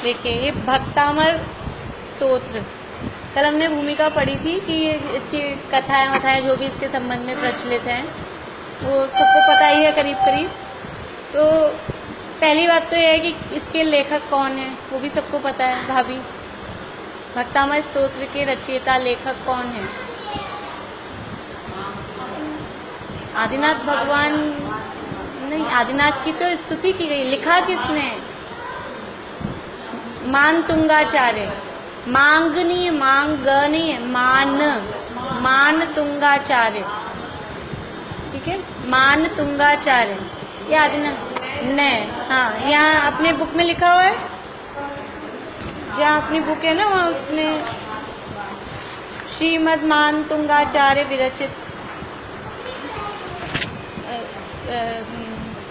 देखिए ये भक्तामर स्तोत्र, कल हमने भूमिका पढ़ी थी कि इसकी कथाएं वथाएं जो भी इसके संबंध में प्रचलित हैं वो सबको पता ही है करीब करीब। तो पहली बात तो यह है कि इसके लेखक कौन है वो भी सबको पता है। भाभी, भक्तामर स्तोत्र के रचयिता लेखक कौन है? आदिनाथ भगवान नहीं, आदिनाथ की तो स्तुति की गई, लिखा किसने? मानतुंगाचार्य। मांगनी मांगनी मान तुंगाचार्य, ठीक है, मानतुंगाचार्य ये आदिनाथ ने। हाँ, यहाँ अपने बुक में लिखा हुआ है, जहाँ अपनी बुक है ना वहाँ उसमें श्रीमद् मानतुंगाचार्य विरचित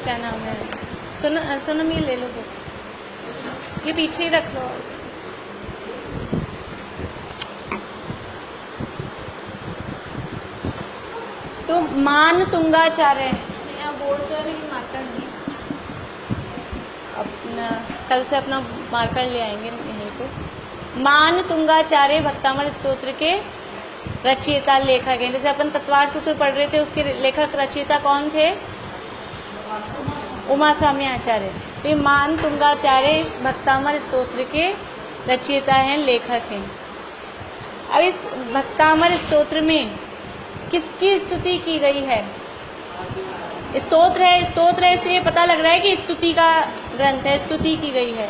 क्या नाम है, सुनम ये ले लो बुक, ये पीछे ही रख लो। तो मानतुंगाचार्य यहाँ बोर्ड पर, लेकिन मार्कर नहीं, अपना कल से अपना मार्कर ले आएंगे यहीं पे। मानतुंगाचार्य भक्तामर स्तोत्र के रचयिता लेखक हैं। जैसे अपन तत्वार सूत्र पढ़ रहे थे, उसके लेखक रचयिता कौन थे? उमा स्वामी आचार्य। तो ये मानतुंगाचार्य इस भक्तामर स्तोत्र के रचयिता हैं, लेखक हैं। अब इस भक्तामर स्तोत्र में किसकी स्तुति की गई है? स्तोत्र है इसलिए पता लग रहा है कि स्तुति का ग्रंथ है, स्तुति की गई है।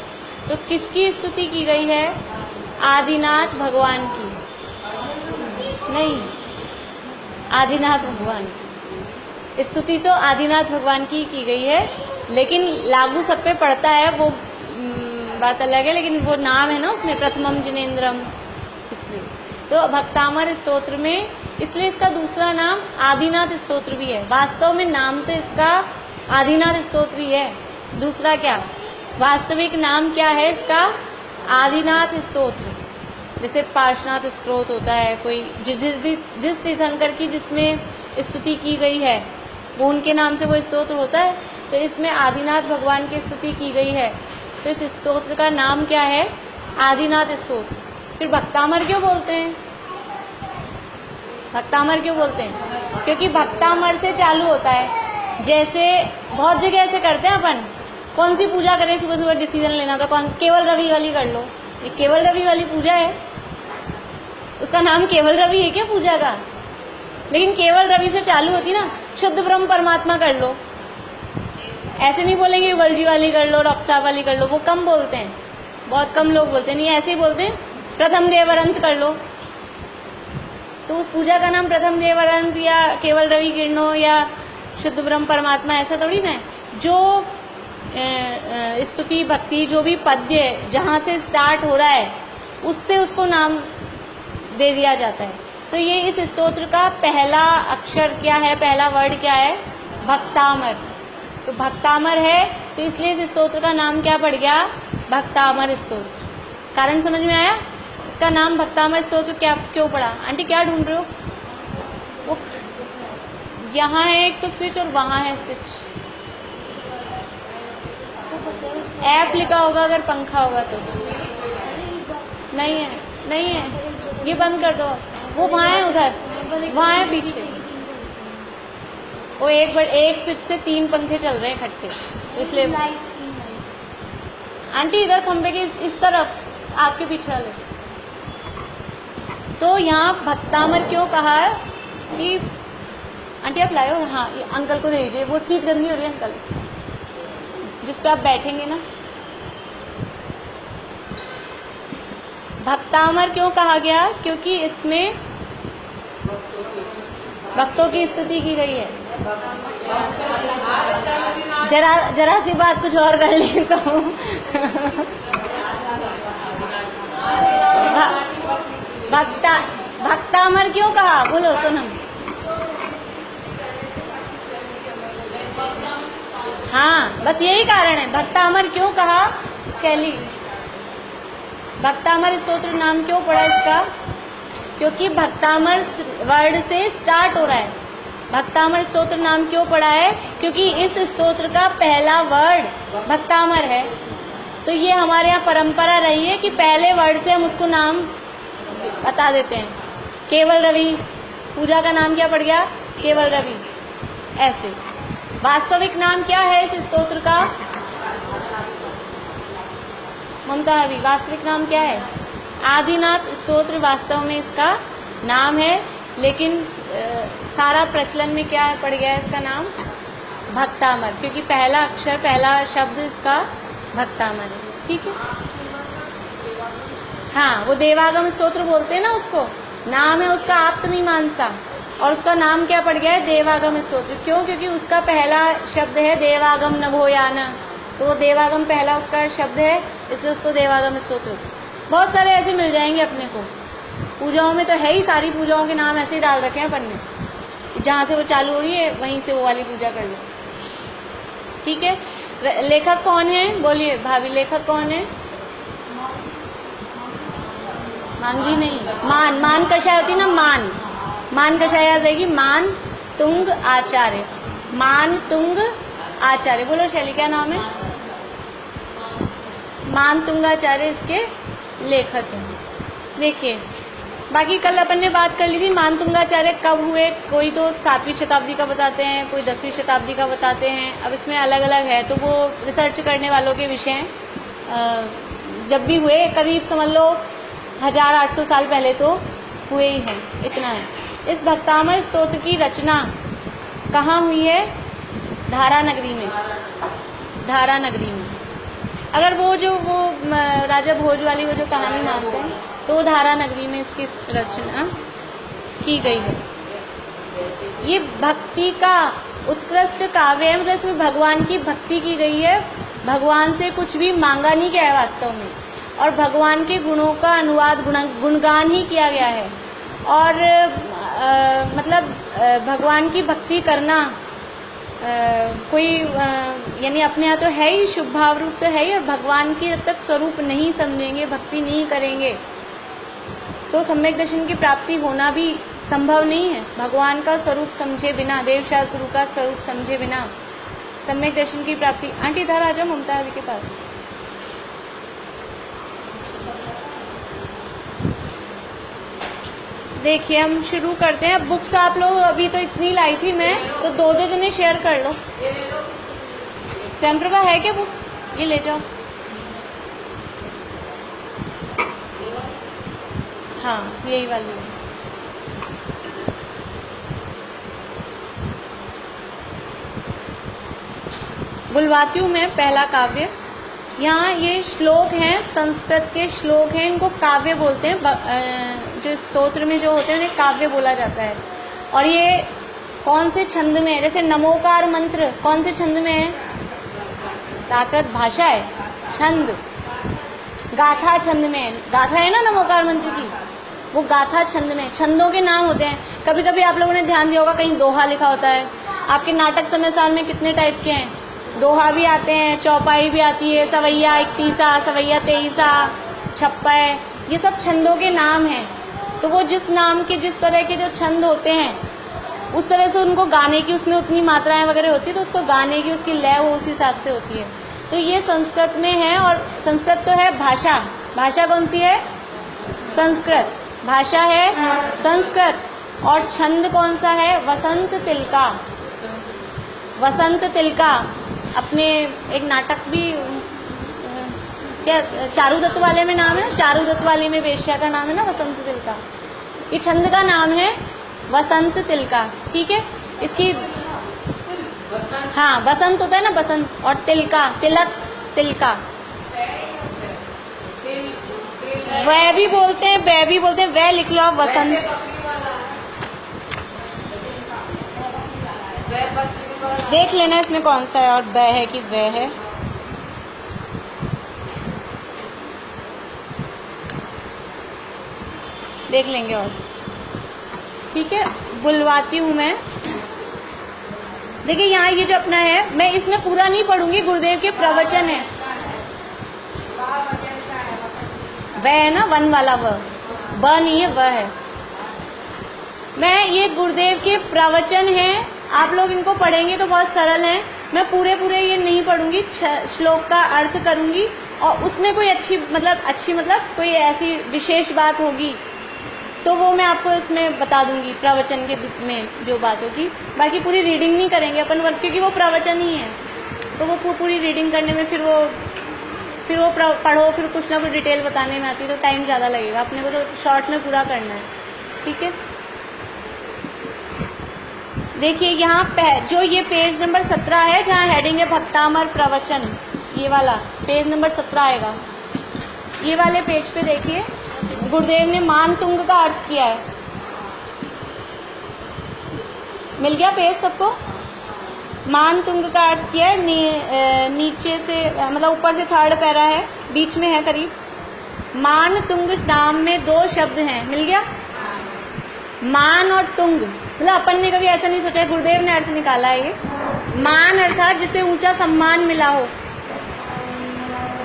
तो किसकी स्तुति की गई है? आदिनाथ भगवान की नहीं, आदिनाथ भगवान की स्तुति तो आदिनाथ भगवान की गई है, लेकिन लागू सब पे पड़ता है वो बात अलग है, लेकिन वो नाम है ना उसमें प्रथमम जिनेन्द्रम, इसलिए तो भक्तामर स्तोत्र में, इसलिए इसका दूसरा नाम आदिनाथ स्तोत्र भी है। वास्तव में नाम तो इसका आदिनाथ स्तोत्र ही है, दूसरा क्या, वास्तविक नाम क्या है इसका? आदिनाथ स्तोत्र। जैसे पार्श्वनाथ स्त्रोत होता है, कोई जिस तीर्थंकर की जिसमें स्तुति की गई है वो उनके नाम से वो स्तोत्र होता है। तो इसमें आदिनाथ भगवान की स्तुति की गई है, तो इस स्तोत्र का नाम क्या है? आदिनाथ स्तोत्र। फिर भक्तामर क्यों बोलते हैं? भक्तामर क्यों बोलते हैं? क्योंकि भक्तामर से चालू होता है। जैसे बहुत जगह ऐसे करते हैं अपन, कौन सी पूजा करें, सुबह सुबह डिसीजन लेना था, कौन, केवल रवि वाली कर लो। ये केवल रवि वाली पूजा है, उसका नाम केवल रवि है क्या पूजा का? लेकिन केवल रवि से चालू होती ना, शुद्ध ब्रह्म परमात्मा कर लो। ऐसे नहीं बोलेंगे युगल जी वाली कर लो, डॉक्टर साहब वाली कर लो, वो कम बोलते हैं, बहुत कम लोग बोलते हैं। नहीं, ऐसे ही बोलते हैं प्रथम देवरंत कर लो। तो उस पूजा का नाम प्रथम देवरंत या केवल रवि किरणों या शुद्ध ब्रह्म परमात्मा ऐसा थोड़ी ना है। जो स्तुति भक्ति जो भी पद्य जहाँ से स्टार्ट हो रहा है उससे उसको नाम दे दिया जाता है। तो ये इस स्तोत्र का पहला अक्षर क्या है, पहला वर्ड क्या है? भक्तामर। तो भक्तामर है, तो इसलिए इस स्तोत्र का नाम क्या पड़ गया? भक्तामर स्तोत्र। कारण समझ में आया? इसका नाम भक्तामर स्तोत्र क्या क्यों पड़ा? आंटी क्या ढूंढ रहे हो? वो यहाँ है एक तो स्विच और वहाँ है स्विच। एफ लिखा होगा अगर पंखा होगा तो। नहीं है, नहीं है, ये बंद कर दो। वो वहाँ है, उधर वहाँ है पीछे। वो एक स्विच से 3 पंखे चल रहे हैं इकट्ठे, इसलिए। आंटी इधर खंबे के इस तरफ, आपके पीछे वाले। तो यहाँ भक्तामर क्यों कहा है कि आंटी आप लाए हो? हाँ, ये अंकल को दे दीजिए, वो सीट गंदी हो रही है अंकल, जिस पे आप बैठेंगे ना। भक्तामर क्यों कहा गया? क्योंकि इसमें भक्तों की स्तुति की गई है। जरा सी बात कुछ और कर लेता हूँ। भक्तामर क्यों कहा? बोलो सोनम। हाँ, बस यही कारण है। भक्तामर क्यों कहा? शैली, भक्तामर स्तोत्र नाम क्यों पड़ा इसका? क्योंकि भक्तामर वर्ड से स्टार्ट हो रहा है। भक्तामर स्तोत्र नाम क्यों पड़ा है? क्योंकि इस स्तोत्र का पहला वर्ड भक्तामर है। तो ये हमारे यहाँ परंपरा रही है कि पहले वर्ड से हम उसको नाम बता देते हैं। केवल रवि, पूजा का नाम क्या पड़ गया? केवल रवि। ऐसे वास्तविक नाम क्या है इस स्तोत्र का? ममता हवि। वास्तविक नाम क्या है? आदिनाथ स्तोत्र वास्तव में इसका नाम है, लेकिन सारा प्रचलन में क्या पड़ गया है इसका नाम? भक्तामर, क्योंकि पहला अक्षर, पहला शब्द इसका भक्तामर है। ठीक है, हाँ, वो देवागम स्तोत्र बोलते हैं ना उसको, नाम है उसका आप्तमीमांसा, और उसका नाम क्या पड़ गया है? देवागम स्तोत्र। क्यों? क्योंकि उसका पहला शब्द है देवागम नभोयान, तो वो देवागम पहला उसका शब्द है, इसलिए उसको देवागम स्तोत्र। बहुत सारे ऐसे मिल जाएंगे अपने को, पूजाओं में तो है ही, सारी पूजाओं के नाम ऐसे ही डाल रखे हैं अपन ने, जहाँ से वो चालू हो रही है वहीं से वो वाली पूजा कर लो। ठीक है, लेखक कौन है? बोलिए भाभी, लेखक कौन है? मांगी नहीं, मान। मान कषाय होती ना, मान कषाय याद रहेगी। मान तुंग आचार्य, मान तुंग आचार्य। बोलो शैली, क्या नाम है? मान तुंगाचार्य इसके लेखक हैं। देखिए, बाकी कल अपन ने बात कर ली थी मान तुंगाचार्य कब हुए। कोई तो 7वीं शताब्दी का बताते हैं, कोई 10वीं शताब्दी का बताते हैं। अब इसमें अलग अलग है, तो वो रिसर्च करने वालों के विषय हैं। जब भी हुए, करीब समझ लो 1800 साल पहले तो हुए ही हैं, इतना है। इस भक्तामर स्तोत्र की रचना कहाँ हुई है? धारा नगरी में। धारा नगरी में। अगर वो राजा भोज वाली वो जो कहानी मानते हैं, तो धारा नगरी में इसकी रचना की गई है। ये भक्ति का उत्कृष्ट काव्य है, मतलब इसमें भगवान की भक्ति की गई है। भगवान से कुछ भी मांगा नहीं गया है वास्तव में, और भगवान के गुणों का अनुवाद, गुणगान ही किया गया है। और मतलब भगवान की भक्ति करना कोई यानी अपने यहाँ तो है ही, शुभ भाव रूप तो है ही, और भगवान की जब तक स्वरूप नहीं समझेंगे, भक्ति नहीं करेंगे, तो सम्यक दर्शन की प्राप्ति होना भी संभव नहीं है। भगवान का स्वरूप समझे बिना, देव शास्त्र का स्वरूप समझे बिना सम्यक दर्शन की प्राप्ति। आंटी इधर आ जाओ, ममता अभी के पास। देखिए, हम शुरू करते हैं। बुक्स आप लोग अभी तो इतनी लाई थी मैं, तो 2-2 जने शेयर कर लो। स्वयं प्रभा है क्या बुक? ये ले जाओ। हाँ, यही वाली है। बुलवाती हूँ मैं पहला काव्य। यहाँ ये श्लोक हैं, संस्कृत के श्लोक हैं, इनको काव्य बोलते हैं। जो स्तोत्र में जो होते हैं उन्हें काव्य बोला जाता है। और ये कौन से छंद में है? जैसे नमोकार मंत्र कौन से छंद में है? प्राकृत भाषा है, छंद गाथा छंद में है। गाथा है ना नमोकार मंत्र की, वो गाथा छंद में। छंदों के नाम होते हैं। कभी कभी आप लोगों ने ध्यान दिया होगा, कहीं दोहा लिखा होता है। आपके नाटक समय साल में कितने टाइप के हैं? दोहा भी आते हैं, चौपाई भी आती है, सवैया 31, सवैया 23, छप्पय, ये सब छंदों के नाम हैं। तो वो जिस नाम के, जिस तरह के जो छंद होते हैं, उस तरह से उनको गाने की, उसमें उतनी मात्राएं वगैरह होती है, तो उसको गाने की उसकी लय वो उस हिसाब से होती है। तो ये संस्कृत में है, और संस्कृत तो है भाषा। भाषा कौन सी है? संस्कृत। भाषा है संस्कृत। और छंद कौन सा है? वसंत तिलका। वसंत तिलका अपने एक नाटक भी क्या चारुदत्त वाले में नाम है, चारुदत्त वाले में वेश्या का नाम है ना वसंत तिलका। ये छंद का नाम है वसंत तिलका। ठीक है, इसकी हाँ बसंत होता है ना, बसंत, और तिलका, तिलक, तिलका। वह भी बोलते हैं, वह भी बोलते हैं, वह लिख लो आप, वसंत। देख लेना इसमें कौन सा है, और वह है कि वह है। देख लेंगे और ठीक है। बुलवाती हूँ मैं। देखिए यहाँ ये जो अपना है, मैं इसमें पूरा नहीं पढ़ूंगी, गुरुदेव के प्रवचन है। वह है ना, वन वाला व नहीं है, वह है। मैं ये गुरुदेव के प्रवचन हैं, आप लोग इनको पढ़ेंगे तो बहुत सरल हैं। मैं पूरे ये नहीं पढ़ूंगी, श्लोक का अर्थ करूंगी और उसमें कोई अच्छी मतलब कोई ऐसी विशेष बात होगी तो वो मैं आपको इसमें बता दूंगी प्रवचन के में जो बात होगी। बाकी पूरी रीडिंग नहीं करेंगे अपन वर्क, क्योंकि वो प्रवचन ही है, तो वो पूरी रीडिंग करने में फिर वो पढ़ो, फिर कुछ ना कुछ डिटेल बताने में आती है तो टाइम ज़्यादा लगेगा। अपने को तो शॉर्ट में पूरा करना है, ठीक है। देखिए यहाँ जो ये पेज नंबर 17 है, जहाँ हेडिंग है भक्तामर प्रवचन, ये वाला पेज नंबर 17 आएगा। ये वाले पेज पे देखिए गुरुदेव ने मान तुंग का अर्थ किया है। मिल गया पेज सबको? मान तुंग का अर्थ किया है, नीचे से मतलब ऊपर से थर्ड पैरा है, बीच में है करीब। मान तुंग नाम में 2 शब्द हैं, मिल गया? मान और तुंग, मतलब अपन ने कभी ऐसा नहीं सोचा, गुरुदेव ने अर्थ निकाला है ये। मान अर्थात जिसे ऊंचा सम्मान मिला हो,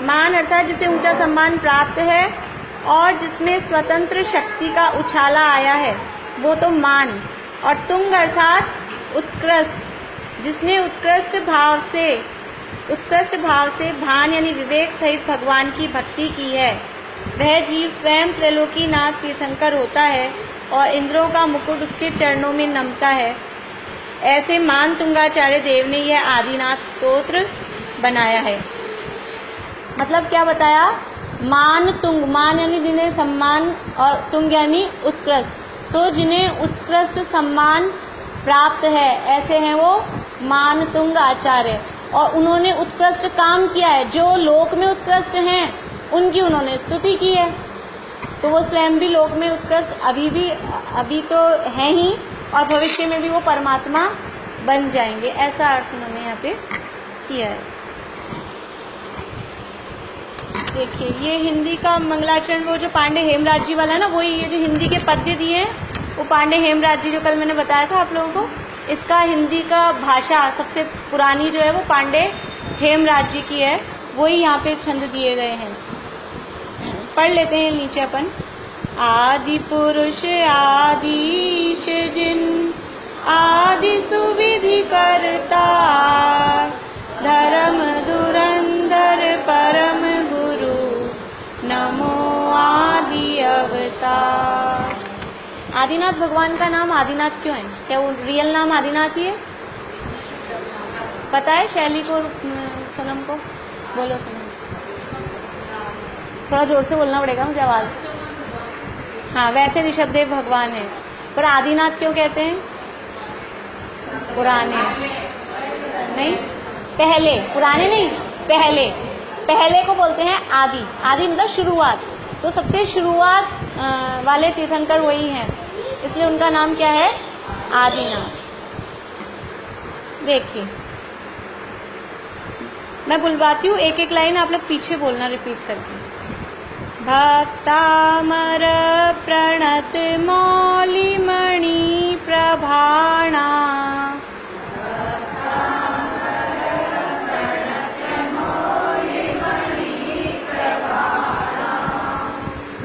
मान अर्थात जिसे ऊंचा सम्मान प्राप्त है और जिसमें स्वतंत्र शक्ति का उछाला आया है, वो तो मान। और तुंग अर्थात उत्कृष्ट, जिसने उत्कृष्ट भाव से भान यानी विवेक सहित भगवान की भक्ति की है, वह जीव स्वयं त्रैलोकीनाथ तीर्थंकर होता है और इंद्रों का मुकुट उसके चरणों में नमता है। ऐसे मान तुंगाचार्य देव ने यह आदिनाथ स्तोत्र बनाया है। मतलब क्या बताया? मान तुंग, मान यानी जिन्हें सम्मान और तुंग यानी उत्कृष्ट, तो जिन्हें उत्कृष्ट सम्मान प्राप्त है ऐसे हैं वो मान तुंग आचार्य। और उन्होंने उत्कृष्ट काम किया है, जो लोक में उत्कृष्ट हैं उनकी उन्होंने स्तुति की है, तो वो स्वयं भी लोक में उत्कृष्ट अभी तो हैं ही और भविष्य में भी वो परमात्मा बन जाएंगे, ऐसा अर्थ उन्होंने यहाँ पे किया है। देखिए ये हिंदी का मंगलाचरण, वो जो पांडे हेमराज जी वाला है ना, वही ये जो हिंदी के पद्य दिए हैं वो पांडे हेमराज जी, जो कल मैंने बताया था आप लोगों को, इसका हिंदी का भाषा सबसे पुरानी जो है वो पांडे हेमराज जी की है, वही यहाँ पे छंद दिए गए हैं। पढ़ लेते हैं नीचे अपन। आदि पुरुष आदिश जिन आदि सुविधि करता, धर्म धुरंधर परम गुरु नमो आदि अवतार। आदिनाथ भगवान का नाम आदिनाथ क्यों है? क्या वो रियल नाम आदिनाथ ही है? पता है शैली को, सोनम को? बोलो सोनम, थोड़ा जोर से बोलना पड़ेगा मुझे आवाज़। हाँ, वैसे ऋषभदेव भगवान है, पर आदिनाथ क्यों कहते हैं? पुराने नहीं, पहले, पुराने नहीं, पहले को बोलते हैं आदि। आदि मतलब शुरुआत, तो सबसे शुरुआत वाले तीर्थंकर वही हैं, इसलिए उनका नाम क्या है? आदिनाथ। देखिए मैं बुलवाती हूँ, एक एक लाइन आप लोग पीछे बोलना रिपीट करके। भक्तामर प्रणत मौलिमणि प्रभाणा,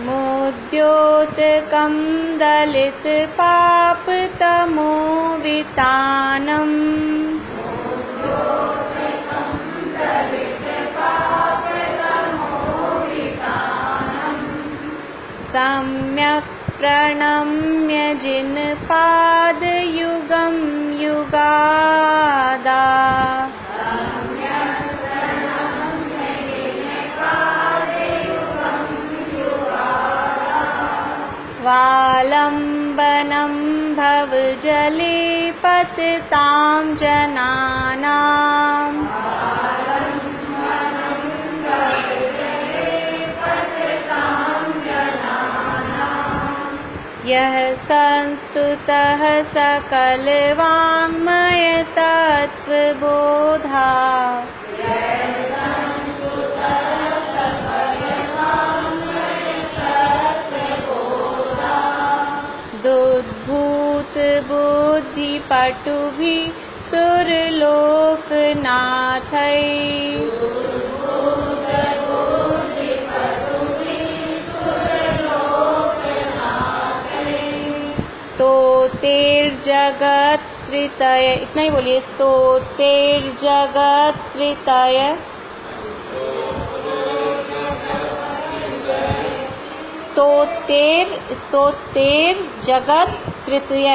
मुद्योतकं दलित पाप तमो वितानम, सम्यक् प्रणम्य जिन पाद युगम युगादा, वालंबनं भवजले पतितां जनानां, यः संस्तुतः सकल वाङ्मय तत्त्वबोधा, दुद्भूत बुद्धि पटुभि सुरलोकनाथै, स्तोतेर्जगत्त्रितय, इतना ही बोलिए, स्तोतेर्जगत्त्रितय स्तोतेर, स्तोतेर जगत तृतीय,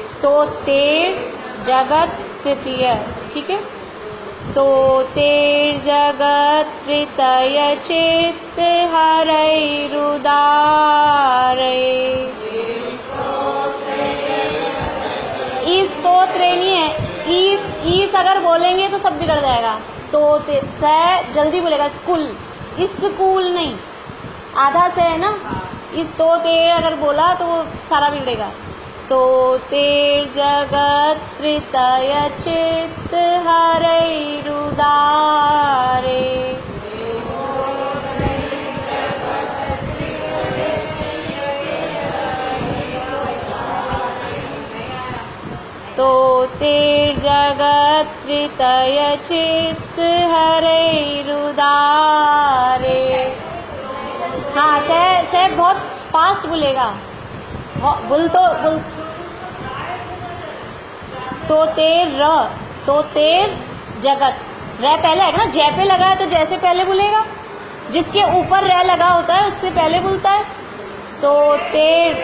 स्तोतेर जगत तृतीय, ठीक है। स्तोतेर जगत तृतीय चित्त हरैरुदारे। स्तोत्र नहीं है, ईस अगर बोलेंगे तो सब बिगड़ जाएगा। स्तोत्र से जल्दी बोलेगा, स्कूल, स्कूल नहीं, आधा से है ना। स्तोत्र अगर बोला तो वो सारा बिगड़ेगा। स्तोतेर जगत तृतीय चित्त हरैरुदारे। स्तोतेर जगत तृतीय चित्त हरैरुदारे। हाँ, से बहुत फास्ट बोलेगा, बुल तो बुल। स्तोतेर जगत, र पहले है ना, जय पे लगा है तो जैसे पहले बोलेगा, जिसके ऊपर र लगा होता है उससे पहले बोलता है। स्तोतेर,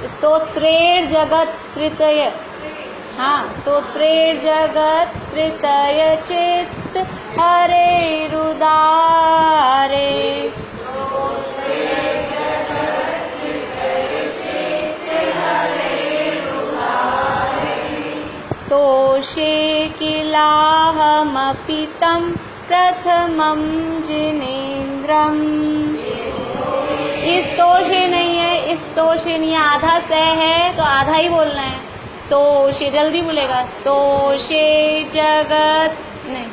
स्तोत्रेर जगत तृतीय, हाँ, स्तोत्रेर जगत तृतीय चित्त हरैरुदारे। स्तोषे किलाहमपि तं प्रथमं जिनेन्द्रम्। इस तोषे नहीं है, इस तोषे नहीं है, आधा से है तो आधा ही बोलना है। स्तोषे जल्दी बोलेगा, स्तोषे जगत नहीं,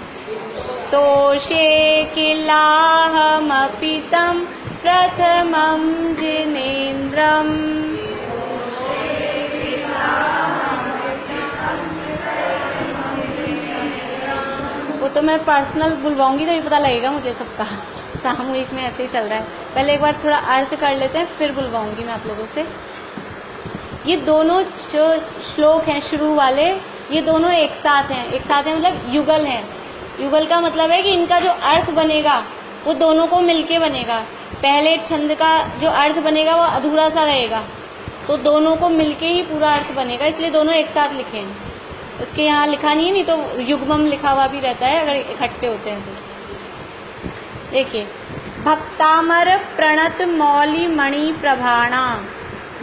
स्तोषे किलाहमपि तं प्रथमं जिनेन्द्रम्। वो तो मैं पर्सनल बुलवाऊंगी तो भी पता लगेगा मुझे सबका। सामूहिक में ऐसे ही चल रहा है। पहले एक बार थोड़ा अर्थ कर लेते हैं, फिर बुलवाऊंगी मैं आप लोगों से। ये दोनों जो श्लोक हैं शुरू वाले, ये दोनों एक साथ हैं। एक साथ हैं मतलब युगल हैं। युगल का मतलब है कि इनका जो अर्थ बनेगा वो दोनों को मिलके बनेगा। पहले छंद का जो अर्थ बनेगा वो अधूरा सा रहेगा, तो दोनों को मिलके ही पूरा अर्थ बनेगा, इसलिए दोनों एक साथ लिखे हैं। उसके यहाँ लिखा नहीं है, नहीं तो युग्मम लिखा हुआ भी रहता है अगर इकट्ठे होते हैं तो। देखिए, भक्तामर प्रणत मौली मणि प्रभाणा।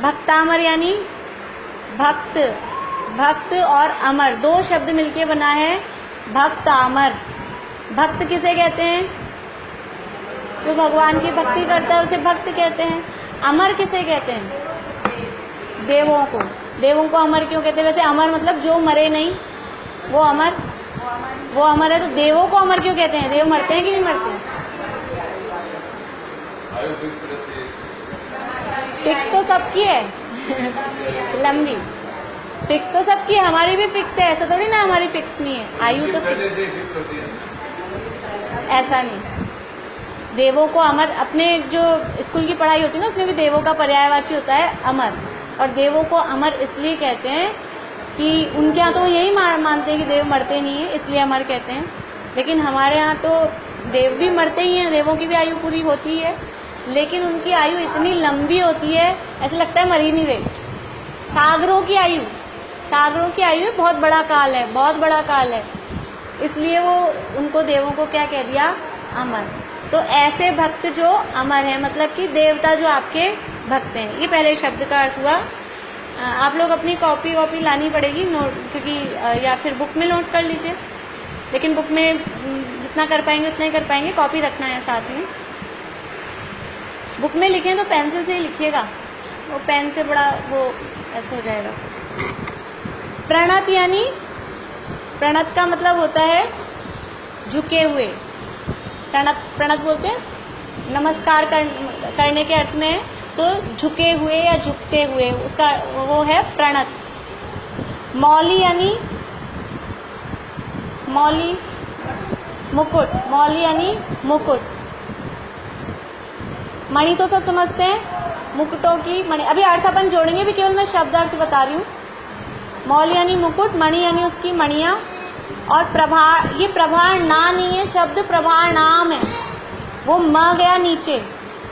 भक्तामर यानी भक्त, भक्त और अमर दो शब्द मिलके बना है भक्त अमर। भक्त किसे कहते हैं? जो भगवान की भक्ति करता है उसे भक्त कहते हैं। अमर किसे कहते हैं? देवों को। देवों को अमर क्यों कहते हैं? वैसे अमर मतलब जो मरे नहीं, वो अमर, वो अमर है। तो देवों को अमर क्यों कहते हैं? देव मरते हैं कि नहीं मरते हैं? फिक्स तो सबकी है लंबी, फिक्स तो सबकी है, हमारी भी फिक्स है। ऐसा थोड़ी ना हमारी फिक्स नहीं है, आयु तो फिक्स होती है, ऐसा नहीं। देवों को अमर, अपने जो स्कूल की पढ़ाई होती है ना उसमें भी देवों का पर्यायवाची होता है अमर। और देवों को अमर इसलिए कहते हैं कि उनके यहाँ तो यही मानते हैं कि देव मरते नहीं है, इसलिए अमर कहते हैं। लेकिन हमारे यहाँ तो देव भी मरते ही हैं, देवों की भी आयु पूरी होती है, लेकिन उनकी आयु इतनी लंबी होती है ऐसा लगता है मर ही नहीं रहे। सागरों की आयु, सागरों की आयु बहुत बड़ा काल है, बहुत बड़ा काल है, इसलिए वो उनको देवों को क्या कह दिया? अमर। तो ऐसे भक्त जो अमर हैं, मतलब कि देवता जो आपके भक्त हैं। ये पहले शब्द का अर्थ हुआ। आप लोग अपनी कॉपी वॉपी लानी पड़ेगी नोट, क्योंकि या फिर बुक में नोट कर लीजिए, लेकिन बुक में जितना कर पाएंगे उतना ही कर पाएंगे, कॉपी रखना है साथ में। बुक में लिखें तो पेंसिल से ही लिखिएगा, वो पेन से बड़ा वो ऐसा हो जाएगा। प्रणत यानी, प्रणत का मतलब होता है झुके हुए। प्रणत, प्रणत बोलते हैं नमस्कार करने के अर्थ में, तो झुके हुए या झुकते हुए, उसका वो है प्रणत। मौली यानी मौली, मुकुट, मौली यानी मुकुट। मणि तो सब समझते हैं, मुकुटों की मणि। अभी अर्थ अपन जोड़ेंगे भी, केवल मैं शब्द अर्थ बता रही हूँ। मौली यानी मुकुट, मणि यानी उसकी मणियाँ, और ये प्रभार ना नहीं है, शब्द प्रभार नाम है, वो म गया नीचे,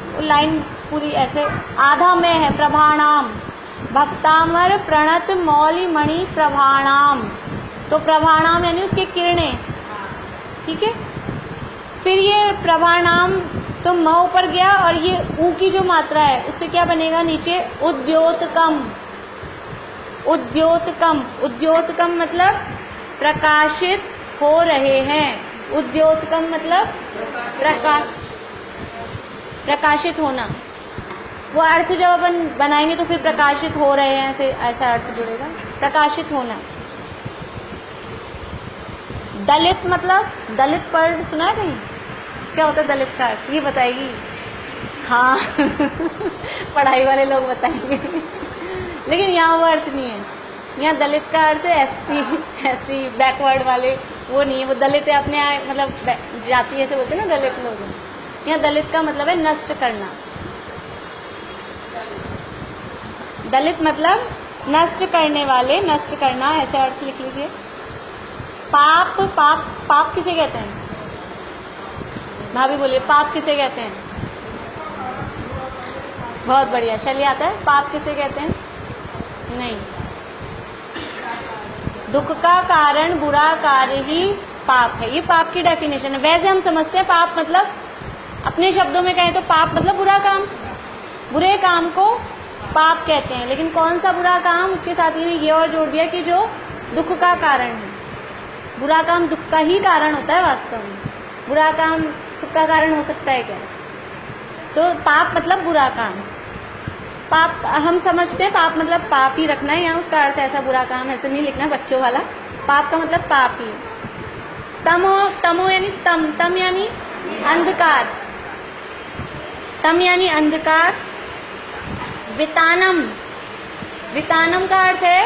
वो लाइन पूरी ऐसे आधा में है, प्रभाणाम। भक्तामर प्रणत मौली मणि प्रभाणाम, तो प्रभाणाम यानी उसके किरणें, ठीक है। फिर ये प्रभाणाम तो म ऊपर गया, और ये ऊ की जो मात्रा है उससे क्या बनेगा नीचे, उद्योतकम। उद्योतकम, उद्योतकम मतलब प्रकाशित हो रहे हैं। उद्योतकम मतलब प्रकाशित होना। वो अर्थ जब अपन बनाएंगे तो फिर प्रकाशित हो रहे हैं, ऐसे ऐसा अर्थ जुड़ेगा, प्रकाशित होना। दलित मतलब, दलित पढ़ सुना है कहीं, क्या होता है दलित का अर्थ, ये बताएगी? हाँ पढ़ाई वाले लोग बताएंगे लेकिन यहाँ वो अर्थ नहीं है। यहाँ दलित का अर्थ है एसटी बैकवर्ड वाले, वो नहीं है। वो दलित है अपने मतलब जाति ऐसे बोलते हैं ना दलित लोग। यहाँ दलित का मतलब है नष्ट करना। दलित मतलब नष्ट करने वाले, नष्ट करना, ऐसे अर्थ लिख लीजिए। पाप, पाप, पाप किसे कहते हैं? भाभी बोलिए, पाप किसे कहते हैं? बहुत बढ़िया, चलिए आता है। पाप किसे कहते हैं? नहीं, दुख का कारण बुरा कार्य ही पाप है, ये पाप की डेफिनेशन है। वैसे हम समझते हैं पाप मतलब, अपने शब्दों में कहें तो पाप मतलब बुरा काम, बुरे काम को पाप कहते हैं। लेकिन कौन सा बुरा काम, उसके साथ ये और जोड़ दिया कि जो दुख का कारण है। बुरा काम दुख का ही कारण होता है वास्तव में, बुरा काम सुख का कारण हो सकता है क्या? तो पाप मतलब बुरा काम। पाप हम समझते हैं पाप मतलब पाप ही रखना है, यहाँ उसका अर्थ ऐसा बुरा काम ऐसे नहीं लिखना बच्चों वाला। पाप का मतलब पाप ही। तमो, तमो यानी तम, तम यानी अंधकार, तम यानी अंधकार। वितानम, वितानम का अर्थ है,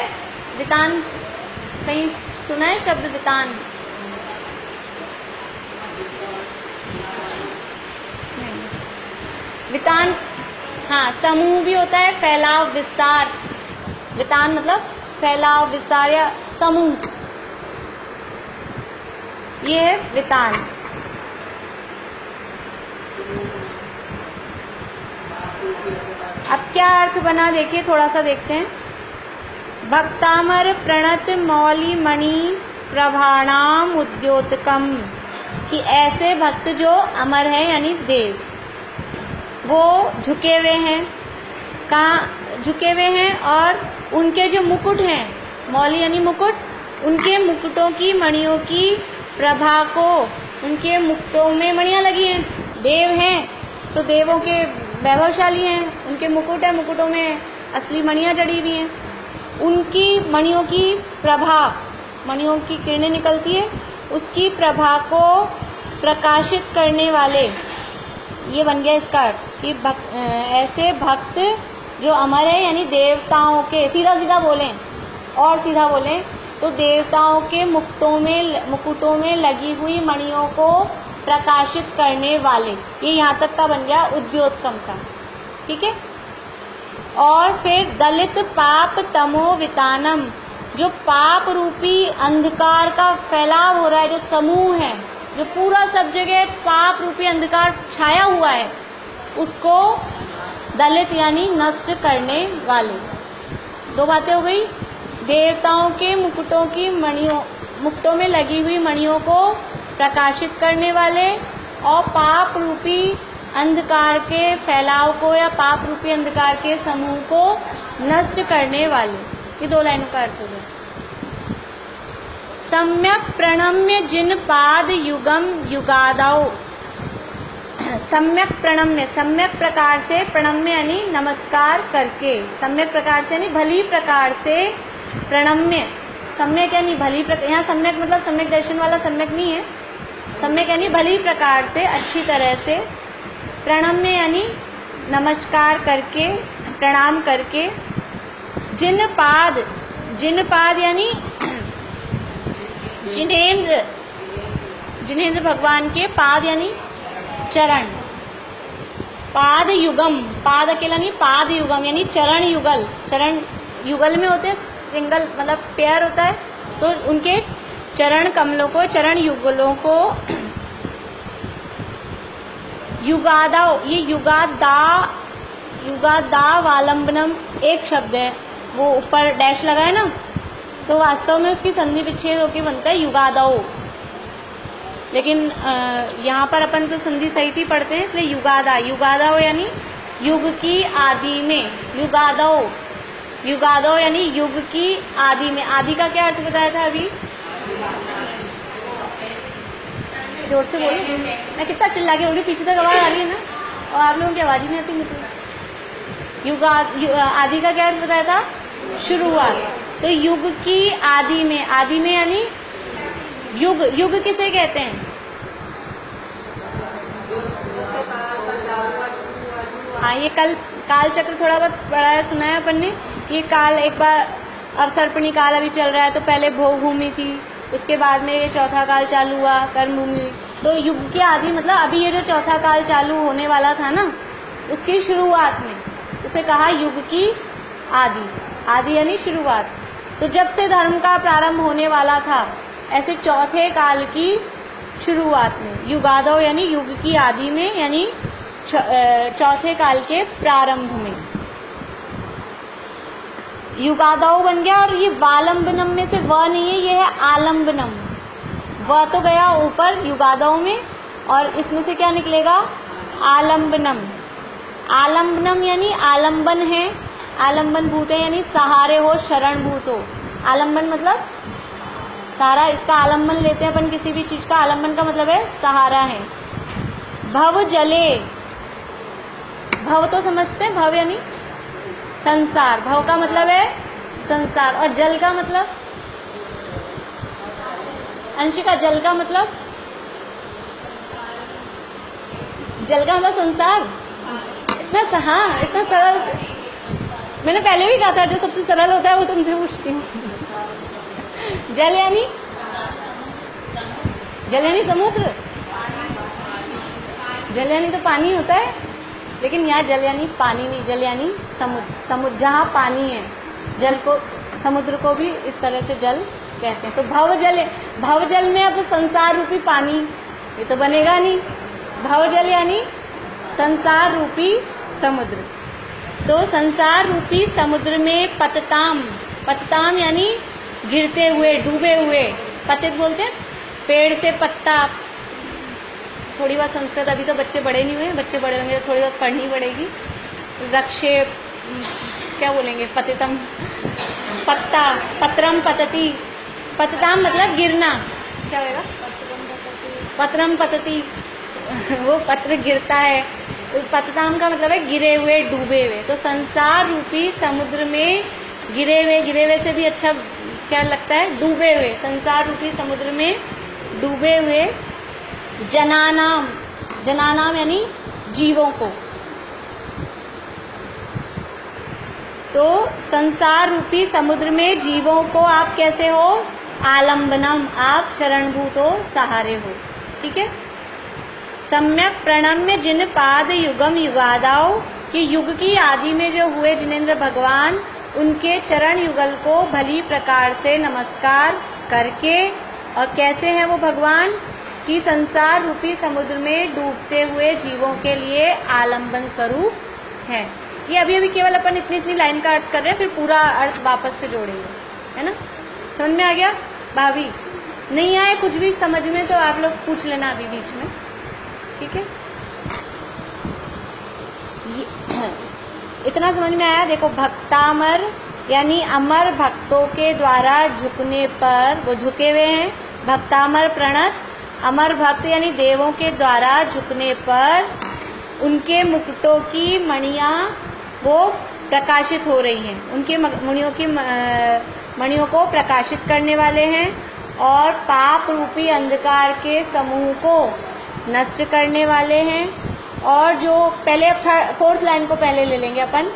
वितान कहीं सुना है शब्द वितान? नहीं। वितान हाँ समूह भी होता है, फैलाव, विस्तार। वितान मतलब फैलाव, विस्तार या समूह, ये है वितान। अब क्या अर्थ बना देखिए, थोड़ा सा देखते हैं। भक्तामर प्रणत मौली मणि प्रभाणाम उद्योतकम, कि ऐसे भक्त जो अमर है यानी देव, वो झुके हुए हैं। कहाँ झुके हुए हैं? और उनके जो मुकुट हैं, मौली यानी मुकुट, उनके मुकुटों की मणियों की प्रभा को, उनके मुकुटों में मणियाँ लगी हैं। देव हैं तो देवों के वैभवशाली हैं, उनके मुकुट है, मुकुटों में असली मणियाँ जड़ी हुई हैं। उनकी मणियों की प्रभा, मणियों की किरणें निकलती है, उसकी प्रभा को प्रकाशित करने वाले, ये बन गया इसका अर्थ कि ऐसे भक्त जो अमर है यानी देवताओं के, सीधा सीधा बोलें और सीधा बोलें तो देवताओं के मुकुटों में लगी हुई मणियों को प्रकाशित करने वाले, ये यहाँ तक का बन गया उद्योतकम का, ठीक है। और फिर दलित पाप तमो वितानम, जो पाप रूपी अंधकार का फैलाव हो रहा है, जो समूह है, जो पूरा सब जगह पाप रूपी अंधकार छाया हुआ है, उसको दलित यानी नष्ट करने वाले। दो बातें हो गई, देवताओं के मुकुटों में लगी हुई मणियों को प्रकाशित करने वाले, और पाप रूपी अंधकार के फैलाव को या पाप रूपी अंधकार के समूह को नष्ट करने वाले। ये दो लाइनों का अर्थ हो गया। सम्यक प्रणम्य जिन पाद युगम युगादौ, सम्यक प्रणम्य, सम्यक प्रकार से, प्रणम्य यानी नमस्कार करके, सम्यक प्रकार से यानी भली प्रकार से, प्रणम्य, सम्यक यानी भली प्रकार, यहाँ सम्यक मतलब सम्यक दर्शन वाला सम्यक नहीं है, सम्यक यानी भली प्रकार से, अच्छी तरह से, प्रणम्य यानी नमस्कार करके, प्रणाम करके, जिन पाद, जिन पाद यानी जिनेंद्र, जिनेंद्र भगवान के पाद यानी चरण, पाद युगम, पाद अकेला नहीं, पाद युगम यानी चरण युगल, चरण युगल में होते हैं, सिंगल मतलब पेयर होता है, तो उनके चरण कमलों को, चरण युगलों को युगादाओ, ये युगादावालंबनम एक शब्द है, वो ऊपर डैश लगा है ना, तो वास्तव में उसकी संधि विच्छेद होकर बनता है युगादाओ, लेकिन यहाँ पर अपन तो संधि सहित ही पढ़ते हैं, इसलिए युगादाओ यानी युग की आदि में, युगादाओ यानी युग की आदि में। आदि का क्या अर्थ बताया था अभी? जोर से बोलो, मैं कितना चिल्ला के बोल रही हूँ, पीछे तक आवाज आ रही है ना, और आप लोगों की आवाज ही नहीं आती मुझे। आदि का क्या अर्थ बताया था? शुरुआत। तो युग की आदि में, आदि में यानी युग, युग किसे कहते हैं? हाँ, ये कल काल चक्र थोड़ा बहुत पढ़ाया सुना है अपन ने, कि काल एक बार अवसर्पणी काल अभी चल रहा है, तो पहले भोग भूमि थी, उसके बाद में ये चौथा काल चालू हुआ कर्म भूमि। तो युग की आदि मतलब अभी ये जो चौथा काल चालू होने वाला था ना, उसकी शुरुआत में उसे कहा युग की आदि। आदि यानी शुरुआत। तो जब से धर्म का प्रारंभ होने वाला था, ऐसे चौथे काल की शुरुआत में, युगादो यानी युग की आदि में, यानी चौथे काल के प्रारंभ में युगादो बन गया। और ये वालंबनम में से व नहीं है, ये है आलंबनम। व तो गया ऊपर युगादो में, और इसमें से क्या निकलेगा? आलंबनम। आलंबनम यानी आलंबन है, आलंबन भूत है, यानी सहारे हो, शरण भूत हो। आलंबन मतलब सहारा, इसका आलंबन लेते हैं अपन किसी भी चीज का, आलंबन का मतलब है सहारा है। भव जले, भव तो समझते हैं, भव यानी संसार, भव का मतलब है संसार, और जल का मतलब, अंशिका जल का मतलब, जल का मतलब संसार। इतना सरल, मैंने पहले भी कहा था जो सबसे सरल होता है वो तुमसे पूछती हूँ। जल यानी समुद्र, जल यानी तो पानी होता है, लेकिन यहाँ जल यानी पानी नहीं, जल यानी समुद्र। समुद्र जहाँ पानी है, जल को, समुद्र को भी इस तरह से जल कहते हैं। तो भव जल में अब संसार रूपी पानी ये तो बनेगा नहीं, भव जल यानी संसार रूपी समुद्र। तो संसार रूपी समुद्र में पतताम, पतताम यानी गिरते हुए, डूबे हुए, पतित बोलते हैं पेड़ से पत्ता। थोड़ी बहुत संस्कृत, अभी तो बच्चे बड़े नहीं हुए, बच्चे बड़े होंगे तो थोड़ी बहुत पढ़नी पड़ेगी। रक्षे क्या बोलेंगे? पतितम, पत्ता, पत्रम पतती, पतताम मतलब गिरना, क्या होगा? पत्रम पतती, वो पत्र गिरता है। पतताम का मतलब है गिरे हुए, डूबे हुए। तो संसार रूपी समुद्र में गिरे हुए से भी अच्छा क्या लगता है? डूबे हुए। संसार रूपी समुद्र में डूबे हुए जनानाम, जनानाम यानी जीवों को। तो संसार रूपी समुद्र में जीवों को आप कैसे हो? आलंबनम, आप शरणभूत हो, सहारे हो। ठीक है। सम्यक प्रणम्य जिन पाद युगम युगादाओ, कि युग की आदि में जो हुए जिनेंद्र भगवान, उनके चरण युगल को भली प्रकार से नमस्कार करके। और कैसे हैं वो भगवान? कि संसार रूपी समुद्र में डूबते हुए जीवों के लिए आलंबन स्वरूप है। ये अभी अभी केवल अपन इतनी लाइन का अर्थ कर रहे हैं, फिर पूरा अर्थ वापस से जोड़ेंगे, है ना? समझ में आ गया? भाभी नहीं आए कुछ भी समझ में तो आप लोग पूछ लेना अभी बीच में, ठीक है? इतना समझ में आया? देखो, भक्तामर यानी अमर भक्तों के द्वारा झुकने पर, वो झुके हुए हैं। भक्तामर प्रणत, अमर भक्त यानी देवों के द्वारा झुकने पर उनके मुकुटों की मणियाँ वो प्रकाशित हो रही हैं। उनके मणियों को प्रकाशित करने वाले हैं, और पाप रूपी अंधकार के समूह को नष्ट करने वाले हैं। और जो पहले, फोर्थ लाइन को पहले ले लेंगे अपन।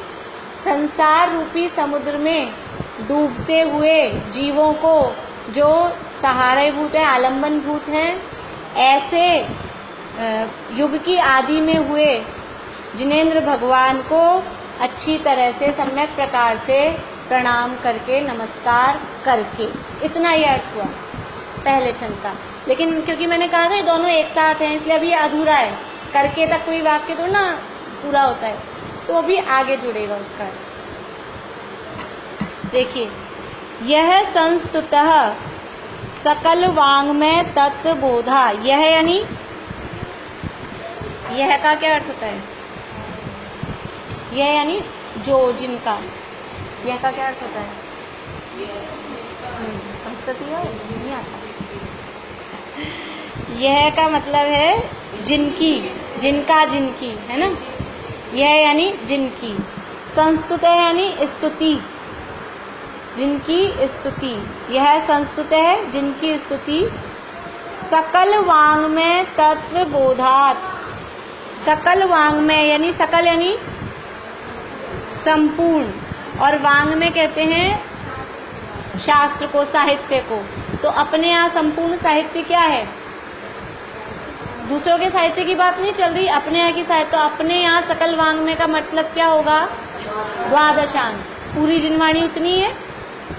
संसार रूपी समुद्र में डूबते हुए जीवों को जो सहाराभूत है, आलंबन भूत हैं, ऐसे युग की आदि में हुए जिनेंद्र भगवान को अच्छी तरह से, सम्यक प्रकार से प्रणाम करके, नमस्कार करके। इतना ही अर्थ हुआ। पहले छंद का। लेकिन क्योंकि मैंने कहा था ये दोनों एक साथ हैं, इसलिए अभी ये अधूरा है, करके तक कोई वाक्य तो ना पूरा होता है, तो अभी आगे जुड़ेगा उसका। देखिए, यह संस्तुतः सकल वाङ्मय तत्वबोधा। यह यानी यह का क्या अर्थ होता है? यह यानी जो, जिनका। यह का क्या अर्थ होता है? नहीं आता। यह का मतलब है जिनकी, जिनका, जिनकी, है ना। यह यानी जिनकी। संस्तुत है यानी स्तुति, जिनकी स्तुति। यह संस्तुत है जिनकी स्तुति। सकल वाङ्मय तत्वबोधात्। सकल वाङ्मय यानी सकल यानी संपूर्ण, और वाङ्मय कहते हैं शास्त्र को, साहित्य को। तो अपने यहाँ संपूर्ण साहित्य क्या है? दूसरों के साहित्य की बात नहीं चल रही, अपने यहाँ की साहित्य। तो अपने यहाँ सकल वाङ्मय का मतलब क्या होगा? द्वादशांग। पूरी जिनवाणी उतनी है।